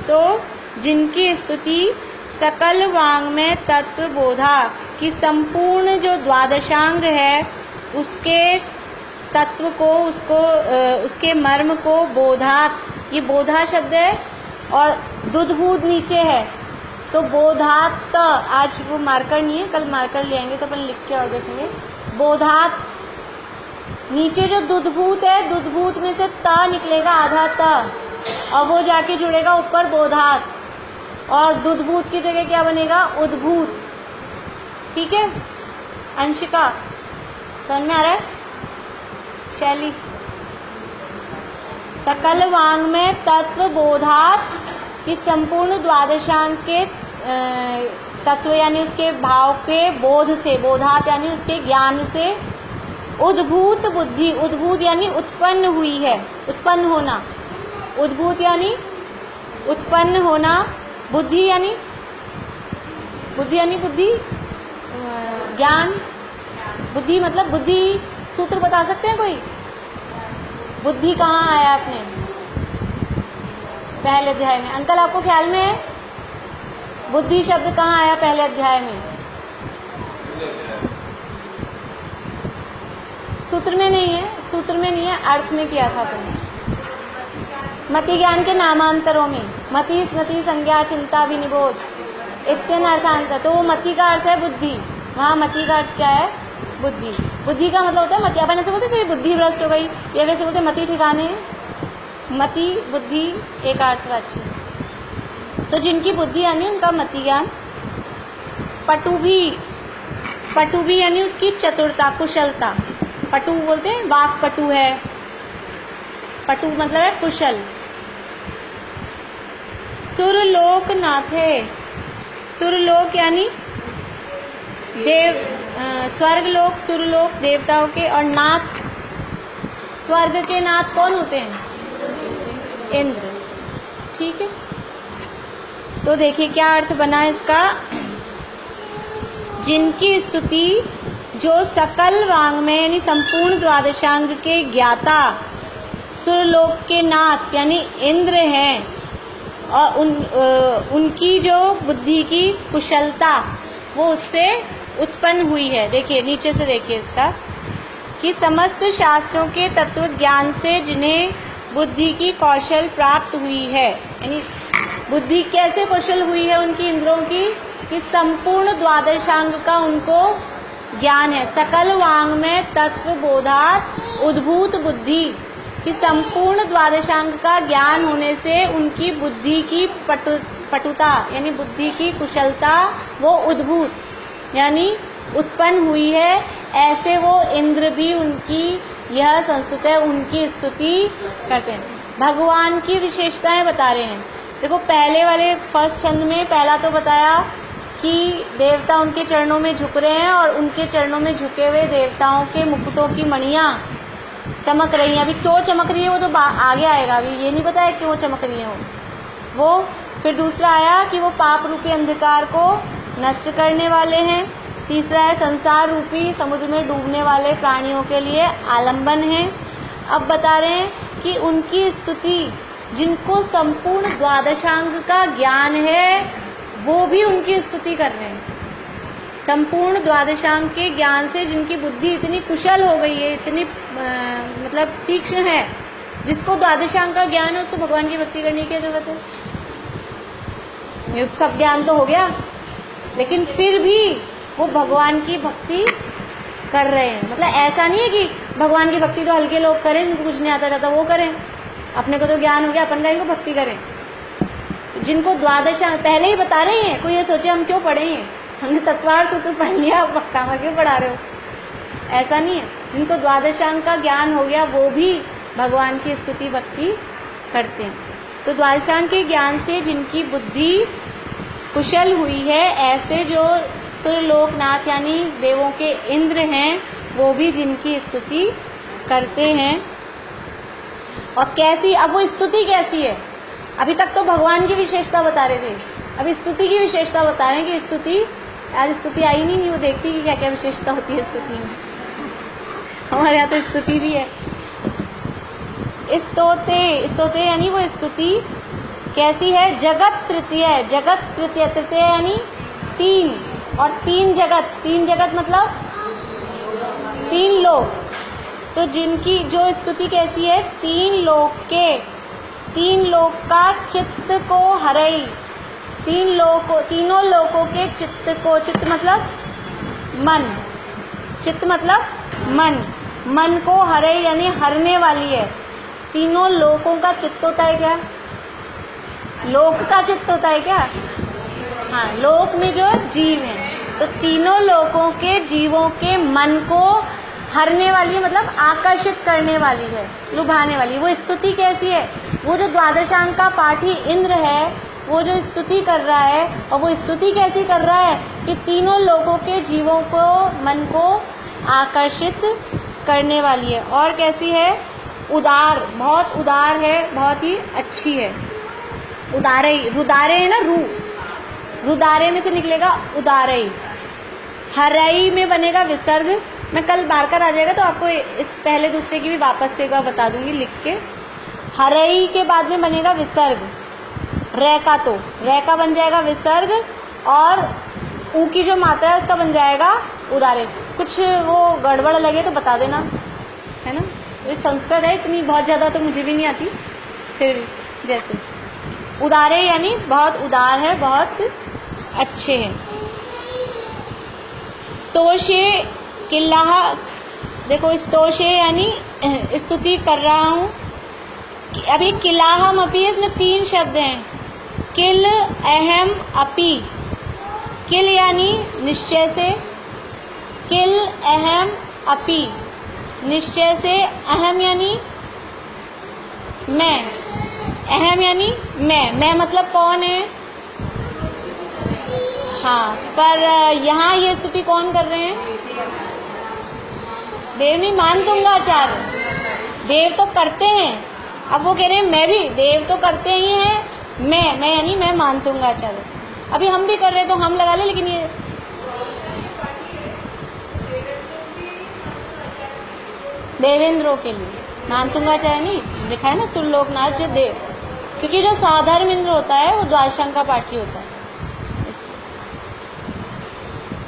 तो जिनकी स्तुति सकल वाङ्मय तत्वबोधा की संपूर्ण जो द्वादशांग है उसके तत्व को, उसके मर्म को बोधात, ये बोधा शब्द है और दुधबूध नीचे है, तो बोधात। आज वो मार्कर नहीं है, कल मार्कर ले आएंगे तो अपन लिख के और देखेंगे। बोधात, नीचे जो दुधभूत है, दुधभूत में से त निकलेगा, आधा त, और वो जाके जुड़ेगा ऊपर बोधात, और दुधभूत की जगह क्या बनेगा? उद्भूत। ठीक है अंशिका, समझ में आ रहा है? शैली, सकल वाङ्मय तत्वबोधात् की संपूर्ण द्वादशांग के तत्व यानी उसके भाव के बोध से, बोधात यानी उसके ज्ञान से, उद्भूत बुद्धि, उद्भूत यानी उत्पन्न हुई है, उत्पन्न होना, उद्भूत यानी उत्पन्न होना, बुद्धि यानी बुद्धि, ज्ञान, बुद्धि मतलब बुद्धि सूत्र बता सकते हैं कोई? बुद्धि कहाँ आया अपने पहले अध्याय में? अंकल आपको ख्याल में है बुद्धि शब्द कहाँ आया पहले अध्याय में? सूत्र में नहीं है, सूत्र में नहीं है, अर्थ में किया था तुमने। मति ज्ञान के नामांतरों में मति, स्मृति, संज्ञा, चिंता, विनिबोध, इत्यन अर्थांतर। तो वो मति का अर्थ है बुद्धि, वहाँ मति का अर्थ क्या है? बुद्धि। बुद्धि का मतलब होता है मति। अपन ऐसे बोलते थे बुद्धि भ्रष्ट हो गई, या वैसे बोलते मति ठिकाने। मति बुद्धि एक अर्थवाची। तो जिनकी बुद्धि यानी उनका मति ज्ञान। पटु भी यानी उसकी चतुरता, कुशलता। पटु बोलते हैं, वाक पटु है, पटु मतलब है कुशल। सुरलोक नाथे, सुरलोक यानी देव, स्वर्गलोक, सुरलोक देवताओं के, और नाथ, स्वर्ग के नाथ कौन होते हैं? इंद्र। ठीक है, तो देखिए क्या अर्थ बना इसका। जिनकी स्तुति जो सकल वाङ्मय यानी संपूर्ण द्वादशांग के ज्ञाता, सुरलोक के नाथ यानी इंद्र हैं, और उनकी जो बुद्धि की कुशलता वो उससे उत्पन्न हुई है। देखिए नीचे से देखिए इसका, कि समस्त शास्त्रों के तत्व ज्ञान से जिन्हें बुद्धि की कौशल प्राप्त हुई है, यानी बुद्धि कैसे कौशल हुई है उनकी इंद्रों की, कि संपूर्ण द्वादशांग का उनको ज्ञान है। सकल वाङ्मय तत्वबोधात् उद्भूत बुद्धि, कि संपूर्ण द्वादशांग का ज्ञान होने से उनकी बुद्धि की पटुता यानी बुद्धि की कुशलता वो उद्भूत यानी उत्पन्न हुई है। ऐसे वो इंद्र भी उनकी यह संस्तुत है, उनकी स्तुति करते हैं। भगवान की विशेषताएं बता रहे हैं। देखो पहले वाले फर्स्ट छंद में पहला तो बताया कि देवता उनके चरणों में झुक रहे हैं, और उनके चरणों में झुके हुए देवताओं के मुकुटों की मणियाँ चमक रही हैं। अभी क्यों चमक रही है वो तो आगे आएगा, अभी ये नहीं बताया क्यों चमक रही है वो। फिर दूसरा आया कि वो पाप रूपी अंधकार को नष्ट करने वाले हैं। तीसरा है संसार रूपी समुद्र में डूबने वाले प्राणियों के लिए आलंबन है। अब बता रहे हैं कि उनकी स्तुति जिनको संपूर्ण द्वादशांग का ज्ञान है वो भी उनकी स्तुति कर रहे हैं। संपूर्ण द्वादशांग के ज्ञान से जिनकी बुद्धि इतनी कुशल हो गई है, इतनी मतलब तीक्ष्ण है, जिसको द्वादशांग का ज्ञान है उसको भगवान की भक्ति करने की क्या जरूरत है? ये सब ज्ञान तो हो गया, लेकिन फिर भी वो भगवान की भक्ति कर रहे हैं। मतलब ऐसा नहीं है कि भगवान की भक्ति तो हल्के लोग करें, जिनको कुछ नहीं आता जाता वो करें, अपने को तो ज्ञान हो गया अपन का भक्ति करें। जिनको द्वादशांग पहले ही बता रहे हैं, कोई ये सोचे हम क्यों पढ़े हैं, हमने तत्वार सूत्र पढ़ लिया, आप भक्तामर क्यों पढ़ा रहे हो? ऐसा नहीं है। जिनको द्वादशांग का ज्ञान हो गया वो भी भगवान की स्तुति भक्ति करते हैं। तो द्वादशांग के ज्ञान से जिनकी बुद्धि कुशल हुई है, ऐसे जो सुरलोकनाथ यानी देवों के इंद्र हैं, वो भी जिनकी स्तुति करते हैं। और कैसी, अब वो स्तुति कैसी है? अभी तक तो भगवान की विशेषता बता रहे थे, अब स्तुति की विशेषता बता रहे हैं कि स्तुति, आज स्तुति आई नहीं, वो देखती कि क्या क्या विशेषता होती है स्तुति में। हमारे यहाँ तो स्तुति भी है। स्तोते यानी वो स्तुति कैसी है? जगत तृतीय, जगत तृतीय, तृतीय यानी तीन, और तीन जगत मतलब तीन लोक। तो जिनकी जो स्तुति कैसी है? तीन लोक का चित्त को हरई, तीनों लोकों के चित्त को, चित्त मतलब मन, चित्त मतलब मन को हरई यानी हरने वाली है। तीनों लोकों का चित्त होता है क्या? लोक का चित्त होता है क्या? हाँ, लोक में जो जीव हैं, तो तीनों लोकों के जीवों के मन को हरने वाली है, मतलब आकर्षित करने वाली है, लुभाने वाली। वो स्तुति कैसी है? वो जो द्वादशांग का पाठी इंद्र है, वो जो स्तुति कर रहा है, और वो स्तुति कैसी कर रहा है कि तीनों लोगों के जीवों को, मन को आकर्षित करने वाली है। और कैसी है? उदार, बहुत उदार है, बहुत ही अच्छी है। उदारई, रुदारे है ना, रुदारे में से निकलेगा उदारई, हरई में बनेगा विसर्ग। मैं कल बारकर आ जाएगा तो आपको इस पहले दूसरे की भी वापस से एक बार बता दूंगी लिख के। हरई के बाद में बनेगा विसर्ग, रै का, तो रै का बन जाएगा विसर्ग, और ऊ की जो मात्रा है उसका बन जाएगा उदारे। कुछ वो गड़बड़ लगे तो बता देना, है ना। ये संस्कृत है, इतनी बहुत ज़्यादा तो मुझे भी नहीं आती, फिर भी जैसे उदारे यानी बहुत उदार है, बहुत अच्छे हैं। स्तोषे किल्लाह, देखो स्तोषे यानी स्तुति कर रहा हूँ। अभी किलाहम अपी है, इसमें तीन शब्द हैं, किल, अहम, अपी। किल यानी निश्चय से, किल, अहम, अपी निश्चय से। अहम यानी मैं, अहम यानी मैं मतलब कौन है? हाँ, पर यहाँ ये स्तुति कौन कर रहे हैं? देव नहीं, मानतुंगाचार्य। देव तो करते हैं, अब वो कह रहे हैं मैं भी, देव तो करते ही हैं, मैं यानी मैं मानतुंगाचार्य। अभी हम भी कर रहे हैं तो हम लगा ले, लेकिन ये देवेंद्रों के लिए, मानतुंगाचार्य नहीं लिखा है ना, सुरलोकनाथ जो देव, क्योंकि जो साधारण इंद्र होता है वो द्वादशांग का पाठी होता है।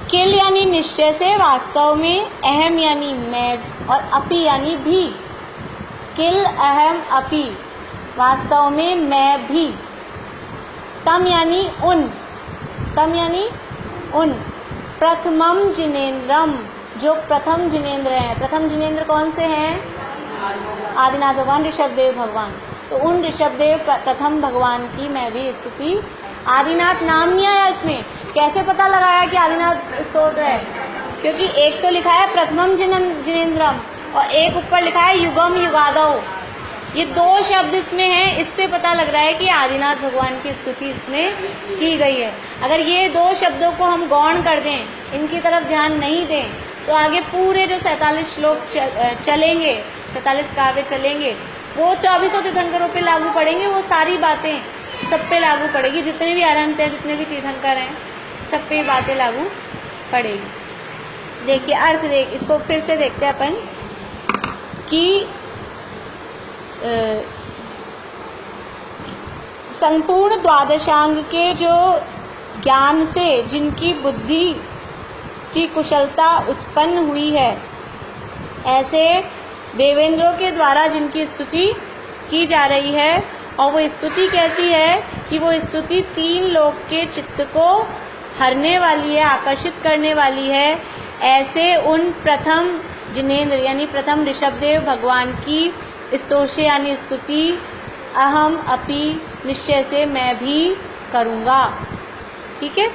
किल यानी निश्चय से, वास्तव में। अहम यानी मैं, और अपी यानी भी। किल, अहम, अपी, वास्तव में मैं भी। तम यानी उन, तम यानी उन। प्रथमम जिनेन्द्रम, जो प्रथम जिनेन्द्र हैं। प्रथम जिनेन्द्र कौन से हैं? आदिनाथ भगवान, ऋषभदेव भगवान। तो उन ऋषभदेव प्रथम भगवान की मैं भी स्तुति। आदिनाथ नाम नहीं आया इसमें, कैसे पता लगाया कि आदिनाथ स्तोत्र है? क्योंकि एक तो लिखा है प्रथमम जिनेन्द्रम, और एक ऊपर लिखा है युगम युगादौ। ये दो शब्द इसमें हैं, इससे पता लग रहा है कि आदिनाथ भगवान की स्तुति इसमें की गई है। अगर ये दो शब्दों को हम गौण कर दें, इनकी तरफ ध्यान नहीं दें, तो आगे पूरे जो 47 श्लोक चलेंगे, 47 काव्य चलेंगे, वो 2400 तीर्थंकरों पे लागू पड़ेंगे। वो सारी बातें सब पे लागू पड़ेगी, जितने भी अरहंत हैं, जितने भी तीर्थंकर हैं, सब पे बातें लागू पड़ेगी। देखिए अर्थ देख, इसको फिर से देखते हैं अपन कि संपूर्ण द्वादशांग के ज्ञान से जिनकी बुद्धि की कुशलता उत्पन्न हुई है, ऐसे देवेंद्रों के द्वारा जिनकी स्तुति की जा रही है, और वो स्तुति कैसी है कि वो स्तुति 3 लोक के चित्त को हरने वाली है, आकर्षित करने वाली है। ऐसे उन प्रथम जिनेंद्र यानी प्रथम ऋषभदेव भगवान की स्तोषे यानी स्तुति अहम अपि निश्चय से मैं भी करूँगा। ठीक है,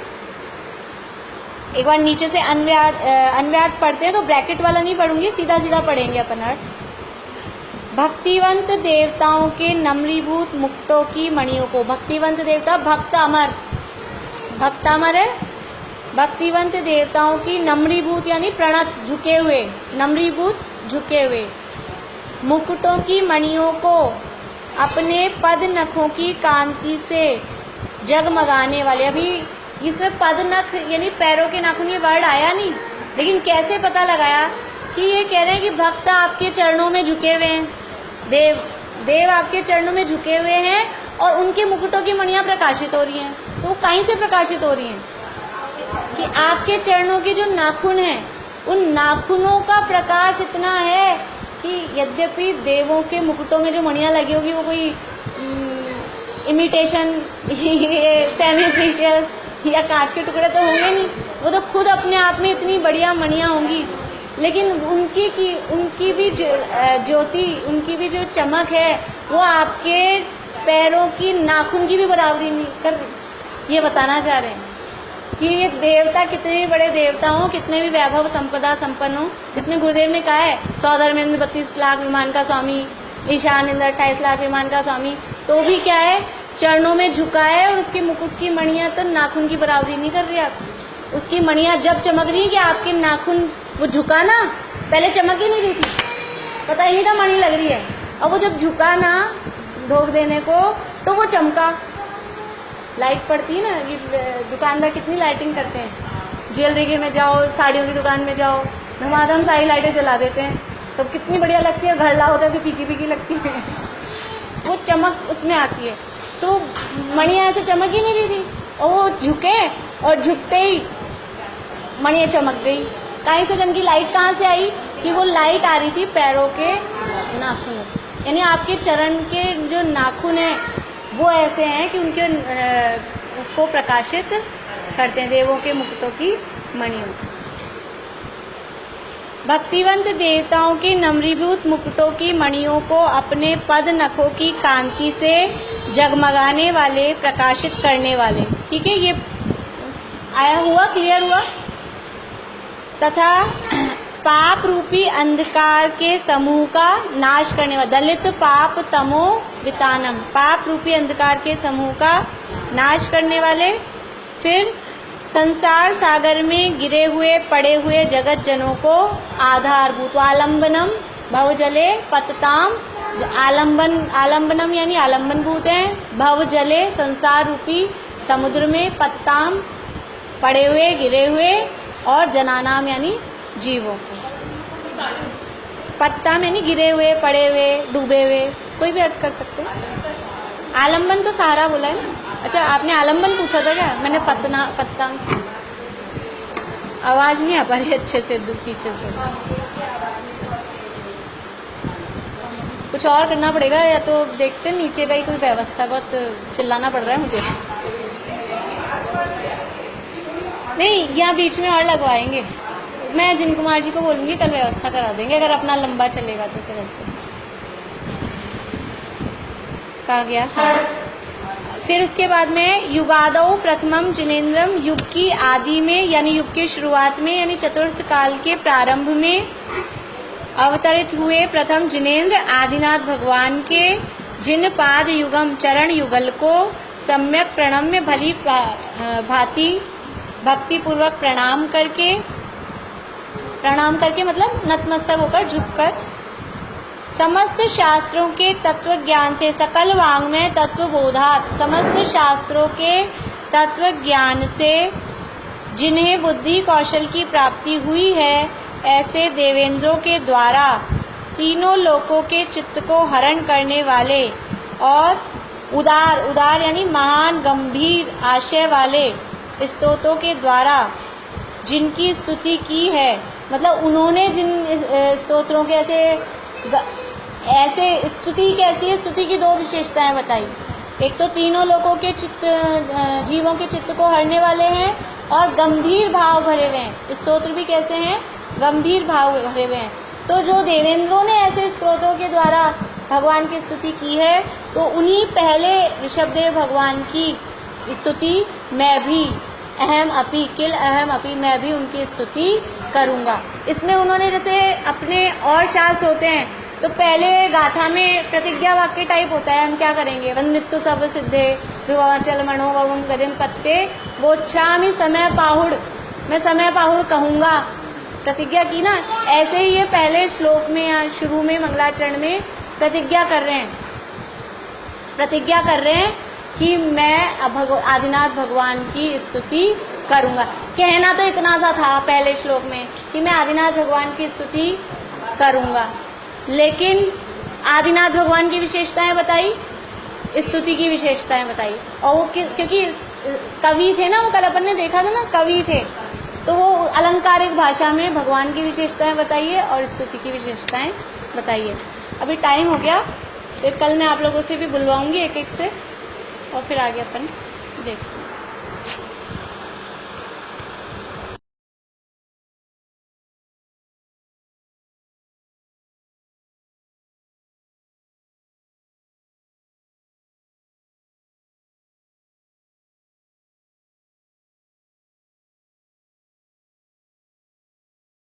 एक बार नीचे से अन्व्याट पढ़ते हैं, तो ब्रैकेट वाला नहीं पढ़ूंगी, सीधा सीधा पढ़ेंगे अपन अर्थ। भक्तिवंत देवताओं के नम्रीभूत मुक्तों की मणियों को, भक्तिवंत देवता भक्त अमर, भक्त अमर है, भक्तिवंत देवताओं की नम्रीभूत यानी प्रणत झुके हुए, नम्रीभूत झुके हुए मुकुटों की मणियों को अपने पद नखों की कांति से जगमगाने वाले। अभी इसमें पद नख यानी पैरों के नाखून ये वर्ड आया नहीं, लेकिन कैसे पता लगाया कि ये कह रहे हैं कि भक्त आपके चरणों में झुके हुए हैं, देव आपके चरणों में झुके हुए हैं और उनके मुकुटों की मणियाँ प्रकाशित हो रही हैं। तो वो कहीं से प्रकाशित हो रही हैं कि आपके चरणों के जो नाखून हैं, उन नाखूनों का प्रकाश इतना है कि यद्यपि देवों के मुकुटों में जो मणियाँ लगी होगी वो कोई इमिटेशन सेमी प्रीशियस या कांच के टुकड़े तो होंगे नहीं, वो तो खुद अपने आप में इतनी बढ़िया मणियाँ होंगी, लेकिन उनकी भी ज्योति, उनकी भी जो चमक है वो आपके पैरों की नाखून की भी बराबरी नहीं कर रही। ये बताना चाह रहे हैं कि ये देवता कितने भी बड़े देवता हों, कितने भी वैभव संपदा संपन्न हो, इसमें गुरुदेव ने कहा है 100 धर्मेंद्र 32 लाख विमान का स्वामी, ईशान इंद्र 28 लाख विमान का स्वामी, तो भी क्या है चरणों में झुका है और उसके मुकुट की मणियाँ तो नाखून की बराबरी नहीं कर रही। आप उसकी मणियाँ जब चमक रही कि आपके नाखून, वो झुका ना, पहले चमक ही नहीं रही थी, पता ही नहीं था मणि लग रही है, और वो जब झुका ना ढोक देने को तो वो चमका। लाइट पड़ती है ना, ये दुकानदार कितनी लाइटिंग करते हैं, ज्वेलरी के में जाओ, साड़ियों की दुकान में जाओ, धमाधम सारी लाइटें जला देते हैं, तो कितनी बढ़िया लगती है, घर ला होता है तो फीकी फीकी लगती है, वो चमक उसमें आती है। तो मणियाँ ऐसे चमक ही नहीं रही थी, और वो झुके और झुकते ही मणियाँ चमक गई। कहीं से चमकी, लाइट कहाँ से आई कि वो लाइट आ रही थी पैरों के नाखूनों से, यानी आपके चरण के जो नाखून हैं वो ऐसे हैं कि उनके को प्रकाशित करते हैं, देवों के मुकुटों की मणियों। भक्तिवंत देवताओं के नम्रीभूत मुकुटों की मणियों को अपने पद नखों की कांति से जगमगाने वाले, प्रकाशित करने वाले। ठीक है, ये आया हुआ, क्लियर हुआ। तथा पाप रूपी अंधकार के समूह का नाश करने वाला, दलित पाप तमो वितानम, पाप रूपी अंधकार के समूह का नाश करने वाले। फिर संसार सागर में गिरे हुए पड़े हुए जगत जनों को आधारभूत, आलम्बनम भवजले पतताम, आलम्बनम यानी आलम्बनभूत हैं, भवजले संसार रूपी समुद्र में, पतताम पड़े हुए गिरे हुए, और जनानाम यानी जीवों को। पतताम यानी गिरे हुए, पड़े हुए, डूबे हुए, कोई भी अर्थ कर सकते हैं। आलम्बन तो सहारा बोला है ना। अच्छा, आपने आलम्बन पूछा था क्या? मैंने पतताम से, आवाज नहीं आ पा रही अच्छे से, पीछे से कुछ और करना पड़ेगा, या तो देखते नीचे का ही कोई व्यवस्था, बहुत चिल्लाना पड़ रहा है मुझे। नहीं, यहाँ बीच में और लगवाएंगे, मैं जिन कुमार जी को बोलूँगी कल व्यवस्था करा देंगे, अगर अपना लंबा चलेगा तो। फिर ऐसे कहा गया। फिर उसके बाद में युगादौ प्रथमम जिनेन्द्रम, युग की आदि में यानी युग की शुरुआत में यानी चतुर्थ काल के प्रारंभ में अवतरित हुए प्रथम जिनेन्द्र आदिनाथ भगवान के जिन पाद युगम चरण युगल को सम्यक प्रणम्य भली भांति भक्ति पूर्वक प्रणाम करके मतलब नतमस्तक होकर झुककर समस्त शास्त्रों के तत्व ज्ञान से, सकल वांग्मय तत्व बोधात, समस्त शास्त्रों के तत्व ज्ञान से जिन्हें बुद्धि कौशल की प्राप्ति हुई है, ऐसे देवेंद्रों के द्वारा तीनों लोकों के चित्त को हरण करने वाले और उदार यानी महान गंभीर आशय वाले स्तोत्रों के द्वारा जिनकी स्तुति की है, मतलब उन्होंने जिन स्तोत्रों के ऐसे स्तुति कैसी है, स्तुति की दो विशेषताएं बताई। एक तो तीनों लोगों के जीवों के चित्त को हरने वाले हैं और गंभीर भाव भरे हुए हैं। स्तोत्र भी कैसे हैं, गंभीर भाव भरे हुए हैं। तो जो देवेंद्रों ने ऐसे स्तोत्रों के द्वारा भगवान की स्तुति की है, तो उन्हीं पहले ऋषभदेव भगवान की स्तुति मैं भी अहम अपि किल अहम अपि, मैं भी उनकी स्तुति करूँगा। इसमें उन्होंने जैसे अपने और शास्त्र होते हैं, तो पहले गाथा में प्रतिज्ञा वाक्य टाइप होता है, हम क्या करेंगे, वंदित्तु सर्व सिद्धे ध्रुवाचल मणो ववम गदिम पत्ते वोच्छामि समय पाहुड़, मैं समय पाहुड़ कहूँगा, प्रतिज्ञा की ना। ऐसे ही ये पहले श्लोक में या शुरू में मंगलाचरण में प्रतिज्ञा कर रहे हैं कि मैं आदिनाथ भगवान की स्तुति करूँगा। कहना तो इतना सा था पहले श्लोक में कि मैं आदिनाथ भगवान की स्तुति करूँगा, लेकिन आदिनाथ भगवान की विशेषताएं बताई, स्तुति की विशेषताएं बताई। और वो क्योंकि कवि थे ना, वो कल अपन ने देखा था ना, कवि थे, तो वो अलंकारिक भाषा में भगवान की विशेषताएं बताइए और स्तुति की विशेषताएं बताइए। अभी टाइम हो गया, तो कल मैं आप लोगों से भी बुलवाऊंगी एक एक से, और फिर आगे अपन देखेंगे।